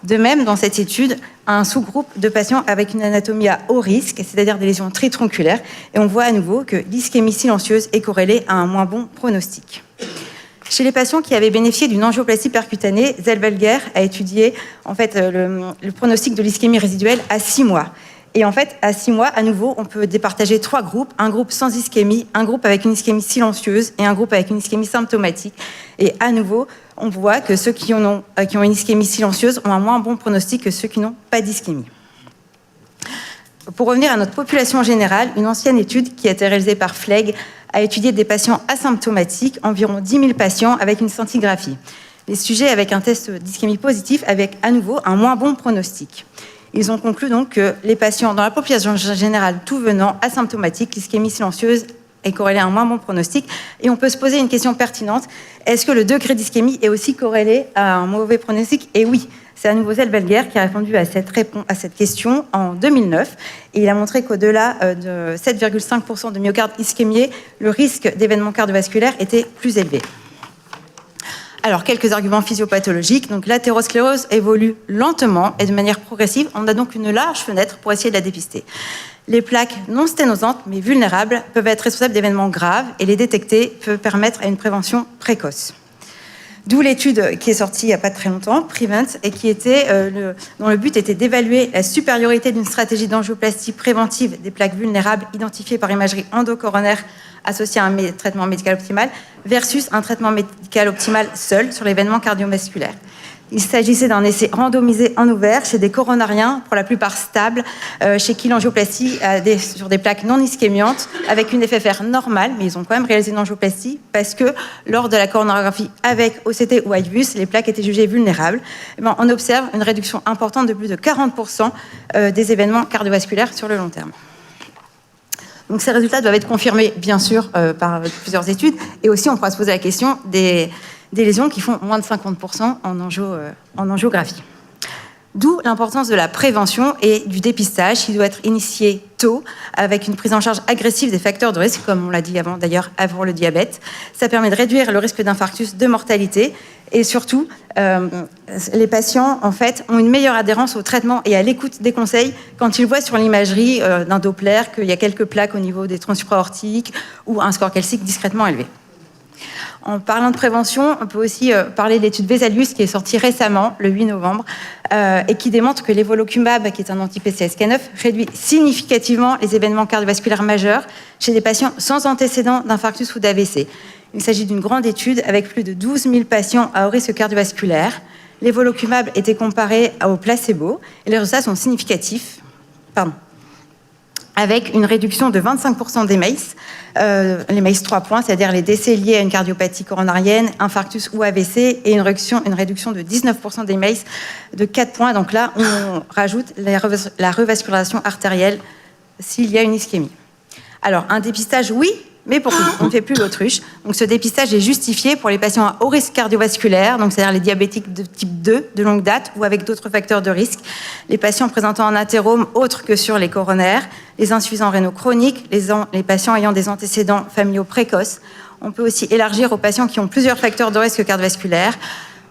De même, dans cette étude, un sous-groupe de patients avec une anatomie à haut risque, c'est-à-dire des lésions tritronculaires, et on voit à nouveau que l'ischémie silencieuse est corrélée à un moins bon pronostic. Chez les patients qui avaient bénéficié d'une angioplastie percutanée, Zellweger a étudié en fait, le pronostic de l'ischémie résiduelle à 6 mois. Et en fait, à 6 mois, à nouveau, on peut départager 3 groupes. Un groupe sans ischémie, un groupe avec une ischémie silencieuse et un groupe avec une ischémie symptomatique. Et à nouveau, on voit que ceux qui ont une ischémie silencieuse ont un moins bon pronostic que ceux qui n'ont pas d'ischémie. Pour revenir à notre population générale, une ancienne étude qui a été réalisée par Flegg a étudié des patients asymptomatiques, environ 10 000 patients avec une scintigraphie. Les sujets avec un test d'ischémie positif avec à nouveau un moins bon pronostic. Ils ont conclu donc que les patients dans la population générale tout venant asymptomatiques, l'ischémie silencieuse est corrélée à un moins bon pronostic. Et on peut se poser une question pertinente. Est-ce que le degré d'ischémie est aussi corrélé à un mauvais pronostic? Et oui, c'est à nouveau Zellweger qui a répondu à cette question en 2009. Et il a montré qu'au-delà de 7,5% de myocarde ischémié, le risque d'événements cardiovasculaires était plus élevé. Alors, quelques arguments physiopathologiques. Donc, l'athérosclérose évolue lentement et de manière progressive. On a donc une large fenêtre pour essayer de la dépister. Les plaques non sténosantes, mais vulnérables, peuvent être responsables d'événements graves et les détecter peut permettre à une prévention précoce. D'où l'étude qui est sortie il n'y a pas très longtemps, Prevent, et qui était, dont le but était d'évaluer la supériorité d'une stratégie d'angioplastie préventive des plaques vulnérables identifiées par imagerie endocoronaire associée à un traitement médical optimal versus un traitement médical optimal seul sur l'événement cardiovasculaire. Il s'agissait d'un essai randomisé en ouvert chez des coronariens, pour la plupart stables, chez qui l'angioplastie sur des plaques non ischémiantes, avec une FFR normale, mais ils ont quand même réalisé une angioplastie parce que lors de la coronarographie avec OCT ou IVUS, les plaques étaient jugées vulnérables. Et bien, on observe une réduction importante de plus de 40% des événements cardiovasculaires sur le long terme. Donc ces résultats doivent être confirmés, bien sûr, par plusieurs études, et aussi on pourra se poser la question des lésions qui font moins de 50% en angiographie. D'où l'importance de la prévention et du dépistage qui doit être initié tôt avec une prise en charge agressive des facteurs de risque, comme on l'a dit avant d'ailleurs, avant le diabète. Ça permet de réduire le risque d'infarctus, de mortalité et surtout, les patients en fait, ont une meilleure adhérence au traitement et à l'écoute des conseils quand ils voient sur l'imagerie d'un Doppler qu'il y a quelques plaques au niveau des troncs supraortiques ou un score calcique discrètement élevé. En parlant de prévention, on peut aussi parler de l'étude Vesalius qui est sortie récemment, le 8 novembre, et qui démontre que l'évolucumab, qui est un anti-PCSK9, réduit significativement les événements cardiovasculaires majeurs chez des patients sans antécédent d'infarctus ou d'AVC. Il s'agit d'une grande étude avec plus de 12 000 patients à haut risque cardiovasculaire. L'évolucumab était comparé au placebo et les résultats sont significatifs. Avec une réduction de 25% des MACE, les MACE 3 points, c'est-à-dire les décès liés à une cardiopathie coronarienne, infarctus ou AVC, et une réduction de 19% des MACE de 4 points. Donc là, on rajoute la revascularisation artérielle s'il y a une ischémie. Alors, un dépistage, oui, mais pour qui on ne fait plus l'autruche. Donc ce dépistage est justifié pour les patients à haut risque cardiovasculaire, donc c'est-à-dire les diabétiques de type 2 de longue date ou avec d'autres facteurs de risque, les patients présentant un athérome autre que sur les coronaires, les insuffisants rénaux chroniques, les patients ayant des antécédents familiaux précoces. On peut aussi élargir aux patients qui ont plusieurs facteurs de risque cardiovasculaire,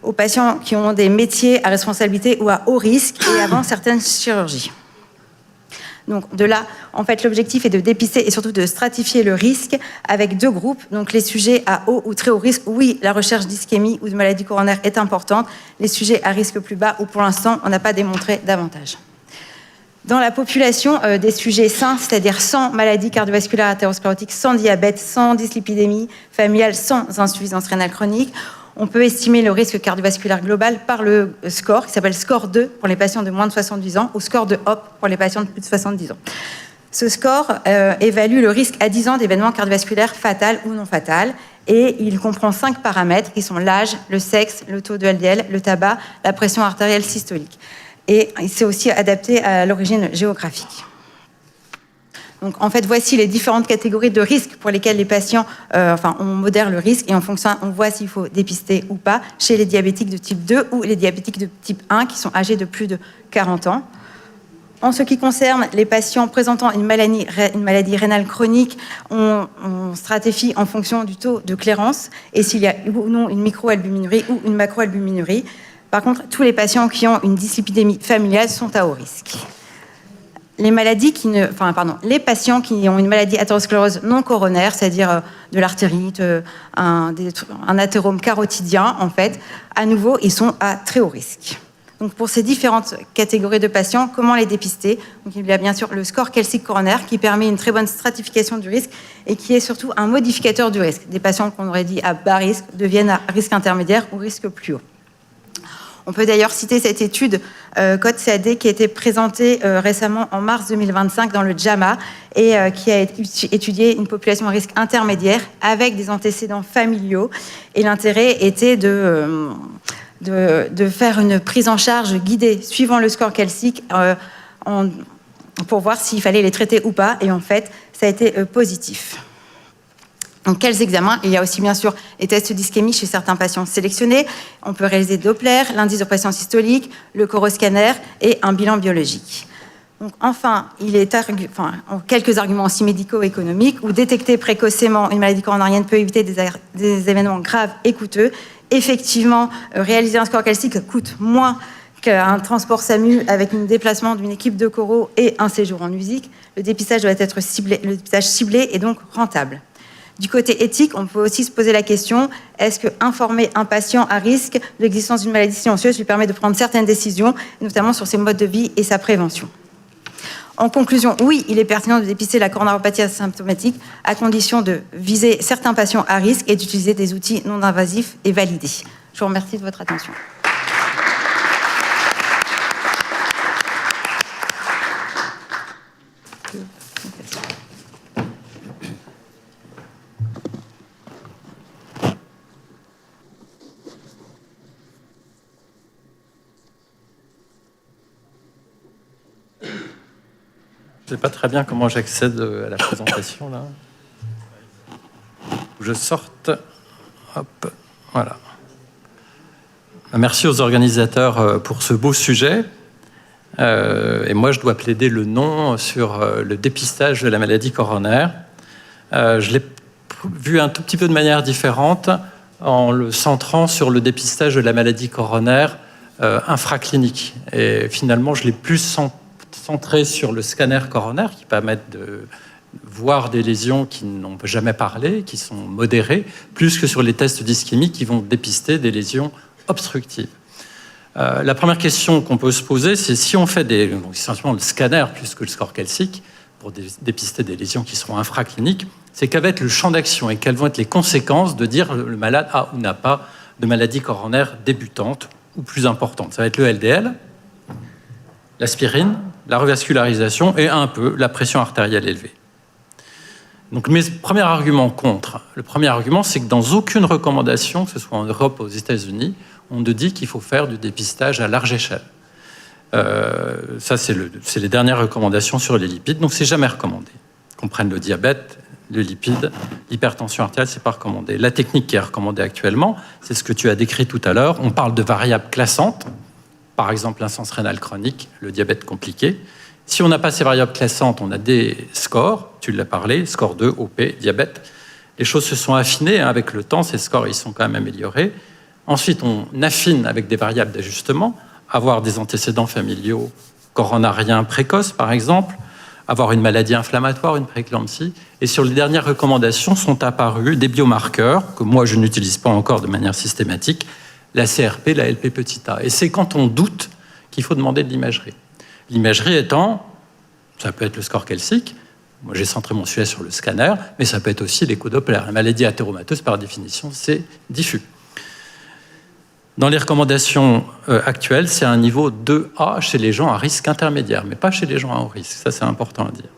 aux patients qui ont des métiers à responsabilité ou à haut risque et avant certaines chirurgies. Donc de là, en fait, l'objectif est de dépister et surtout de stratifier le risque avec deux groupes. Donc les sujets à haut ou très haut risque, oui, la recherche d'ischémie ou de maladie coronaire est importante. Les sujets à risque plus bas, où pour l'instant, on n'a pas démontré davantage. Dans la population des sujets sains, c'est-à-dire sans maladie cardiovasculaire athérosclérotique, sans diabète, sans dyslipidémie familiale, sans insuffisance rénale chronique, on peut estimer le risque cardiovasculaire global par le score, qui s'appelle score 2 pour les patients de moins de 70 ans, ou score de HOP pour les patients de plus de 70 ans. Ce score évalue le risque à 10 ans d'événements cardiovasculaires fatal ou non fatal, et il comprend 5 paramètres qui sont l'âge, le sexe, le taux de LDL, le tabac, la pression artérielle systolique. Et c'est aussi adapté à l'origine géographique. Donc, en fait, voici les différentes catégories de risques pour lesquelles les patients, on modère le risque et en fonction, on voit s'il faut dépister ou pas chez les diabétiques de type 2 ou les diabétiques de type 1 qui sont âgés de plus de 40 ans. En ce qui concerne les patients présentant une maladie rénale chronique, on stratifie en fonction du taux de clairance et s'il y a ou non une microalbuminurie ou une macroalbuminurie. Par contre, tous les patients qui ont une dyslipidémie familiale sont à haut risque. Les patients qui ont une maladie athérosclérose non coronaire, c'est-à-dire de l'artérite, un athérome carotidien, en fait, à nouveau, ils sont à très haut risque. Donc, pour ces différentes catégories de patients, comment les dépister? Donc, il y a bien sûr le score calcique coronaire qui permet une très bonne stratification du risque et qui est surtout un modificateur du risque. Des patients qu'on aurait dit à bas risque deviennent à risque intermédiaire ou risque plus haut. On peut d'ailleurs citer cette étude CODE-CAD qui a été présentée récemment en mars 2025 dans le JAMA et qui a étudié une population à risque intermédiaire avec des antécédents familiaux. Et l'intérêt était de faire une prise en charge guidée suivant le score calcique pour voir s'il fallait les traiter ou pas. Et en fait, ça a été positif. Donc, quels examens? Il y a aussi, bien sûr, les tests d'ischémie chez certains patients sélectionnés. On peut réaliser Doppler, l'indice de pression systolique, le coroscanner et un bilan biologique. Donc, enfin, quelques arguments aussi médico-économiques où détecter précocement une maladie coronarienne peut éviter des événements graves et coûteux. Effectivement, réaliser un score calcique coûte moins qu'un transport SAMU avec un déplacement d'une équipe de choro et un séjour en musique. Le dépistage doit être ciblé et donc rentable. Du côté éthique, on peut aussi se poser la question, est-ce que informer un patient à risque de l'existence d'une maladie silencieuse lui permet de prendre certaines décisions, notamment sur ses modes de vie et sa prévention? En conclusion, oui, il est pertinent de dépister la coronaropathie asymptomatique à condition de viser certains patients à risque et d'utiliser des outils non invasifs et validés. Je vous remercie de votre attention. Je ne sais pas très bien comment j'accède à la présentation, là. Je sorte. Hop, voilà. Merci aux organisateurs pour ce beau sujet. Et moi, je dois plaider le non sur le dépistage de la maladie coronaire. Je l'ai vu un tout petit peu de manière différente en le centrant sur le dépistage de la maladie coronaire infraclinique. Et finalement, je l'ai plus centré sur le scanner coronaire qui permet de voir des lésions qui n'ont jamais parlé, qui sont modérées, plus que sur les tests d'ischémie qui vont dépister des lésions obstructives. La première question qu'on peut se poser, c'est si on fait essentiellement le scanner plus que le score calcique pour dépister des lésions qui seront infracliniques, c'est quel va être le champ d'action et quelles vont être les conséquences de dire le malade a ou n'a pas de maladie coronaire débutante ou plus importante. Ça va être le LDL, l'aspirine, la revascularisation et un peu la pression artérielle élevée. Donc mes premiers arguments contre. Le premier argument, c'est que dans aucune recommandation, que ce soit en Europe ou aux États-Unis, on ne dit qu'il faut faire du dépistage à large échelle. Ça, c'est les dernières recommandations sur les lipides, donc c'est jamais recommandé. Qu'on prenne le diabète, le lipide, l'hypertension artérielle, c'est pas recommandé. La technique qui est recommandée actuellement, c'est ce que tu as décrit tout à l'heure. On parle de variables classantes, par exemple l'insuffisance rénale chronique, le diabète compliqué. Si on n'a pas ces variables classantes, on a des scores, tu l'as parlé, score 2, OP, diabète. Les choses se sont affinées avec le temps, ces scores ils sont quand même améliorés. Ensuite, on affine avec des variables d'ajustement, avoir des antécédents familiaux coronariens précoces, par exemple, avoir une maladie inflammatoire, une prééclampsie. Et sur les dernières recommandations sont apparus des biomarqueurs que moi je n'utilise pas encore de manière systématique, la CRP, la LP petit a. Et c'est quand on doute qu'il faut demander de l'imagerie. L'imagerie étant, ça peut être le score calcique, moi j'ai centré mon sujet sur le scanner, mais ça peut être aussi l'écho-doppler. La maladie athéromateuse, par définition, c'est diffus. Dans les recommandations actuelles, c'est un niveau 2A chez les gens à risque intermédiaire, mais pas chez les gens à haut risque. Ça, c'est important à dire.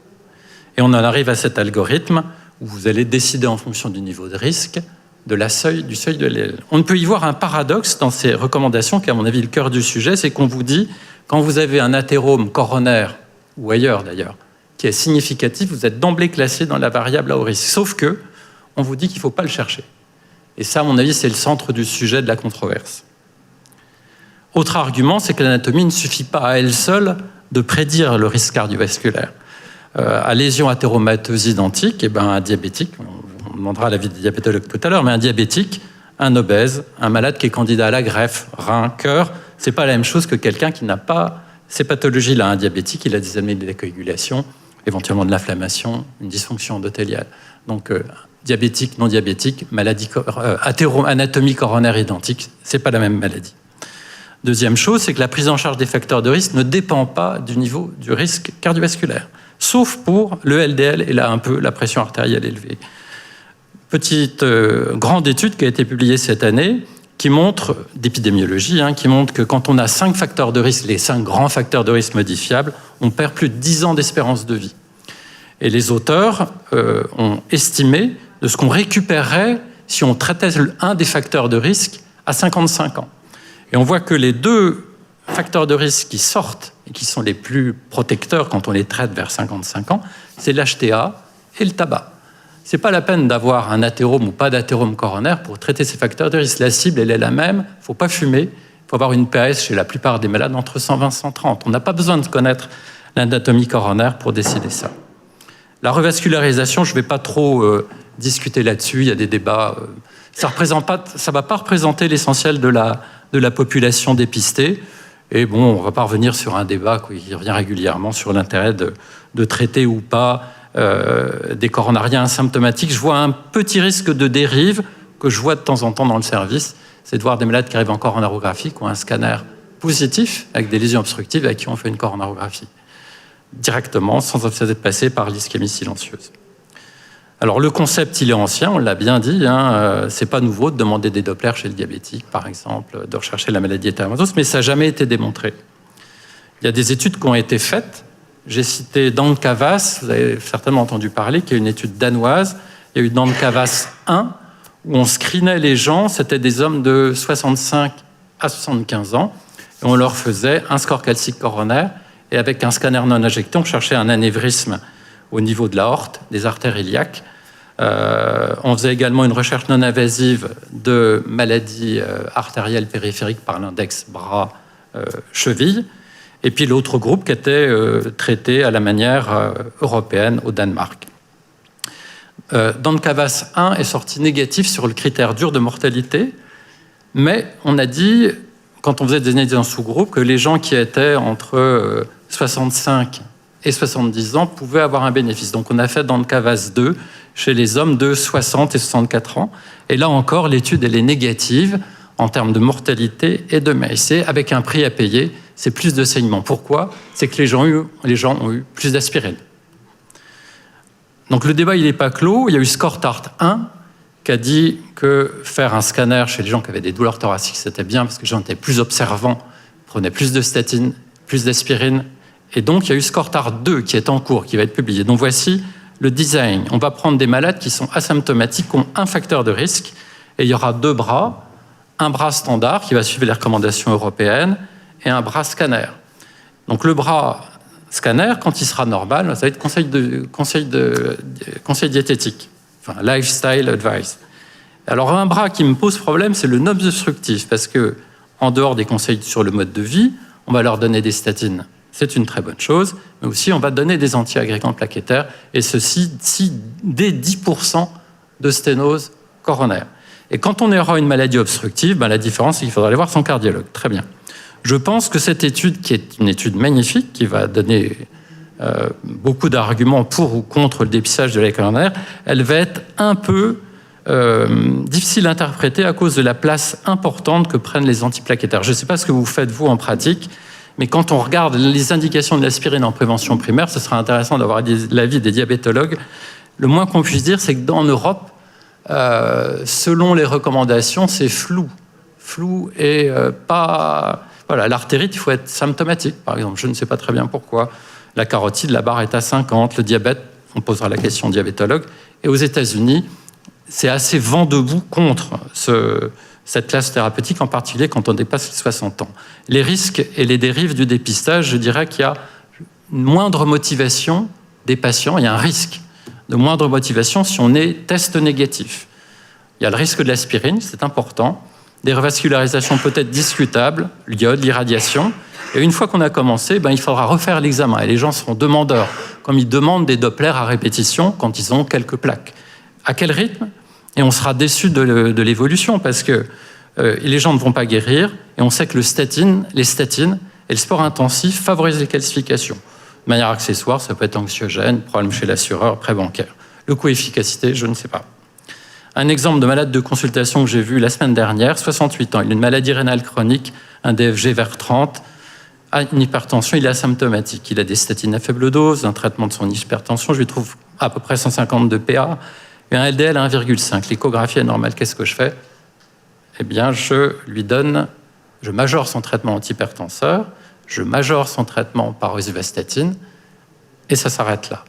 Et on en arrive à cet algorithme où vous allez décider en fonction du niveau de risque du seuil de LDL. On peut y voir un paradoxe dans ces recommandations qui est à mon avis le cœur du sujet, c'est qu'on vous dit, quand vous avez un athérome coronaire, ou ailleurs d'ailleurs, qui est significatif, vous êtes d'emblée classé dans la variable à haut risque. Sauf que, on vous dit qu'il ne faut pas le chercher. Et ça, à mon avis, c'est le centre du sujet de la controverse. Autre argument, c'est que l'anatomie ne suffit pas à elle seule de prédire le risque cardiovasculaire. À lésion athéromateuse identique, un diabétique, on demandera l'avis des diabétologues tout à l'heure, mais un diabétique, un obèse, un malade qui est candidat à la greffe, rein, cœur, c'est pas la même chose que quelqu'un qui n'a pas ces pathologies-là. Un diabétique, il a des anomalies de la coagulation, éventuellement de l'inflammation, une dysfonction endothéliale. Donc, diabétique, non diabétique, maladie anatomie coronaire identique, c'est pas la même maladie. Deuxième chose, c'est que la prise en charge des facteurs de risque ne dépend pas du niveau du risque cardiovasculaire, sauf pour le LDL et là un peu la pression artérielle élevée. Petite grande étude qui a été publiée cette année qui montre, d'épidémiologie, qui montre que quand on a 5 facteurs de risque, les 5 grands facteurs de risque modifiables, on perd plus de 10 ans d'espérance de vie. Et les auteurs ont estimé de ce qu'on récupérerait si on traitait un des facteurs de risque à 55 ans. Et on voit que les 2 facteurs de risque qui sortent et qui sont les plus protecteurs quand on les traite vers 55 ans, c'est l'HTA et le tabac. C'est pas la peine d'avoir un athérome ou pas d'athérome coronaire pour traiter ces facteurs de risque. La cible, elle est la même. Il ne faut pas fumer. Il faut avoir une PAS chez la plupart des malades entre 120 et 130. On n'a pas besoin de connaître l'anatomie coronaire pour décider ça. La revascularisation, je ne vais pas trop discuter là-dessus. Il y a des débats. Ça ne va pas représenter l'essentiel de la population dépistée. Et bon, on ne va pas revenir sur un débat qui revient régulièrement sur l'intérêt de traiter ou pas des coronariens asymptomatiques, je vois un petit risque de dérive que je vois de temps en temps dans le service, c'est de voir des malades qui arrivent en coronarographie, qui ont un scanner positif, avec des lésions obstructives, à qui on fait une coronarographie. Directement, sans être passé par l'ischémie silencieuse. Alors le concept, il est ancien, on l'a bien dit, c'est pas nouveau de demander des Dopplers chez le diabétique, par exemple, de rechercher la maladie hétérozygote, mais ça n'a jamais été démontré. Il y a des études qui ont été faites. J'ai cité Dancavas, vous avez certainement entendu parler, qui est une étude danoise. Il y a eu Dancavas 1, où on screenait les gens, c'était des hommes de 65 à 75 ans, et on leur faisait un score calcique coronaire, et avec un scanner non injecté, on cherchait un anévrisme au niveau de l'aorte, des artères iliaques. On faisait également une recherche non invasive de maladies artérielles périphériques par l'index bras-cheville. Et puis l'autre groupe qui était traité à la manière européenne au Danemark. Dancavas 1 est sorti négatif sur le critère dur de mortalité, mais on a dit, quand on faisait des analyses en sous-groupe, que les gens qui étaient entre 65 et 70 ans pouvaient avoir un bénéfice. Donc on a fait Dancavas 2 chez les hommes de 60 et 64 ans. Et là encore, l'étude elle est négative en termes de mortalité et de MAIC, avec un prix à payer, c'est plus de saignement. Pourquoi ? C'est que les gens ont eu plus d'aspirine. Donc le débat, il n'est pas clos. Il y a eu Scortart 1 qui a dit que faire un scanner chez les gens qui avaient des douleurs thoraciques, c'était bien parce que les gens étaient plus observants, prenaient plus de statine, plus d'aspirine. Et donc, il y a eu Scortart 2 qui est en cours, qui va être publié. Donc voici le design. On va prendre des malades qui sont asymptomatiques, qui ont un facteur de risque, et il y aura 2 bras, un bras standard qui va suivre les recommandations européennes, et un bras scanner. Donc le bras scanner, quand il sera normal, ça va être conseil diététique, enfin lifestyle advice. Alors un bras qui me pose problème, c'est le non obstructif, parce que en dehors des conseils sur le mode de vie, on va leur donner des statines. C'est une très bonne chose, mais aussi on va donner des antiagrégants plaquettaires, et ceci dès 10% de sténose coronaire. Et quand on aura une maladie obstructive, la différence, c'est qu'il faudra aller voir son cardiologue. Très bien. Je pense que cette étude, qui est une étude magnifique, qui va donner beaucoup d'arguments pour ou contre le dépistage de la coronaire, elle va être un peu difficile à interpréter à cause de la place importante que prennent les antiplaquettaires. Je ne sais pas ce que vous faites, vous, en pratique, mais quand on regarde les indications de l'aspirine en prévention primaire, ce sera intéressant d'avoir l'avis des diabétologues. Le moins qu'on puisse dire, c'est que en Europe, selon les recommandations, c'est flou. Flou et pas... Voilà, l'artérite, il faut être symptomatique, par exemple. Je ne sais pas très bien pourquoi. La carotide, la barre est à 50. Le diabète, on posera la question au diabétologue. Et aux États-Unis, c'est assez vent debout contre cette classe thérapeutique, en particulier quand on dépasse les 60 ans. Les risques et les dérives du dépistage, je dirais qu'il y a une moindre motivation des patients. Il y a un risque de moindre motivation si on est test négatif. Il y a le risque de l'aspirine, c'est important. Des revascularisations peut-être discutables, l'iode, l'irradiation. Et une fois qu'on a commencé, il faudra refaire l'examen. Et les gens seront demandeurs, comme ils demandent des Dopplers à répétition quand ils ont quelques plaques. À quel rythme ? Et on sera déçu de l'évolution parce que les gens ne vont pas guérir. Et on sait que les statines et le sport intensif favorisent les calcifications. De manière accessoire, ça peut être anxiogène, problème chez l'assureur, prêt bancaire. Le coût efficacité, je ne sais pas. Un exemple de malade de consultation que j'ai vu la semaine dernière, 68 ans, il a une maladie rénale chronique, un DFG vers 30, une hypertension, il est asymptomatique. Il a des statines à faible dose, un traitement de son hypertension, je lui trouve à peu près 150 de PA, et un LDL à 1,5. L'échographie est normale, qu'est-ce que je fais ? Eh bien, je majore son traitement antihypertenseur, je majore son traitement par rosuvastatine, et ça s'arrête là.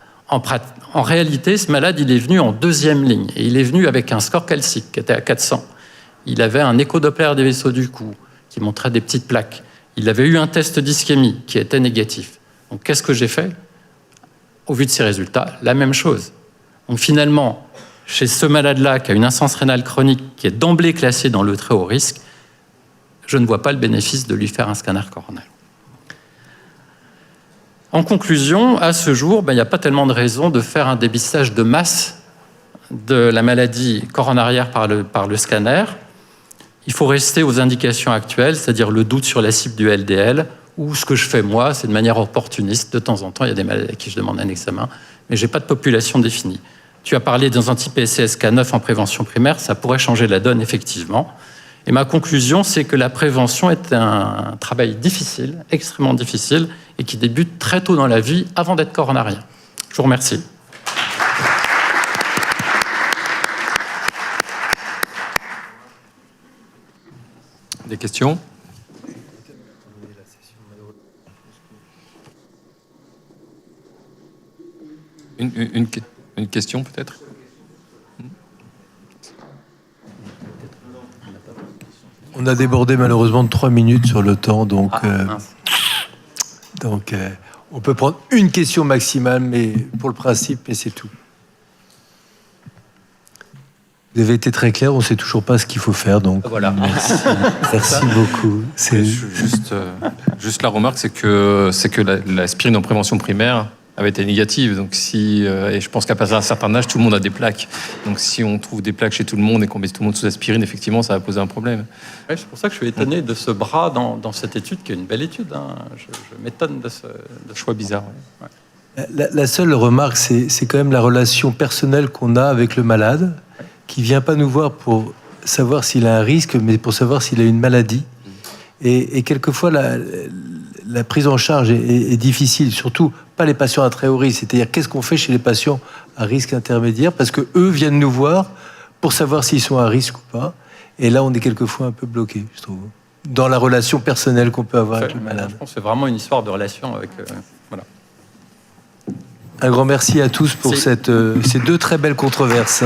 En réalité, ce malade, il est venu en deuxième ligne. Et il est venu avec un score calcique qui était à 400. Il avait un écho-doppler des vaisseaux du cou qui montrait des petites plaques. Il avait eu un test d'ischémie qui était négatif. Donc, qu'est-ce que j'ai fait ? Au vu de ces résultats, la même chose. Donc, finalement, chez ce malade-là qui a une insuffisance rénale chronique qui est d'emblée classée dans le très haut risque, je ne vois pas le bénéfice de lui faire un scanner coronaire. En conclusion, à ce jour, il n'y a pas tellement de raison de faire un dépistage de masse de la maladie coronarière par le scanner. Il faut rester aux indications actuelles, c'est-à-dire le doute sur la cible du LDL, ou ce que je fais moi, c'est de manière opportuniste. De temps en temps, il y a des malades à qui je demande un examen, mais j'ai pas de population définie. Tu as parlé d'un anti-PCSK 9 en prévention primaire, ça pourrait changer la donne, effectivement. Et ma conclusion, c'est que la prévention est un travail difficile, extrêmement difficile, et qui débute très tôt dans la vie, avant d'être coronarien. Je vous remercie. Des questions? Une question peut-être? On a débordé malheureusement de 3 minutes sur le temps, donc, on peut prendre une question maximale, mais pour le principe, mais c'est tout. Vous avez été très clair, on ne sait toujours pas ce qu'il faut faire, donc Voilà. merci beaucoup. Juste la remarque, c'est que l'aspirine en prévention primaire avait été négative. Donc et je pense qu'à partir d'un certain âge, tout le monde a des plaques. Donc si on trouve des plaques chez tout le monde et qu'on met tout le monde sous aspirine, effectivement, ça va poser un problème. Ouais, c'est pour ça que je suis étonné de ce bras dans cette étude, qui est une belle étude. Hein. Je m'étonne de ce Choix bizarre. Ouais. La seule remarque, c'est quand même la relation personnelle qu'on a avec le malade, qui ne vient pas nous voir pour savoir s'il a un risque, mais pour savoir s'il a une maladie. Et quelquefois, la prise en charge est difficile, surtout pas les patients à très haut risque. C'est-à-dire, qu'est-ce qu'on fait chez les patients à risque intermédiaire? Parce qu'eux viennent nous voir pour savoir s'ils sont à risque ou pas. Et là, on est quelquefois un peu bloqué, je trouve, dans la relation personnelle qu'on peut avoir avec le malade. Je pense que c'est vraiment une histoire de relation avec... voilà. Un grand merci à tous pour ces 2 très belles controverses.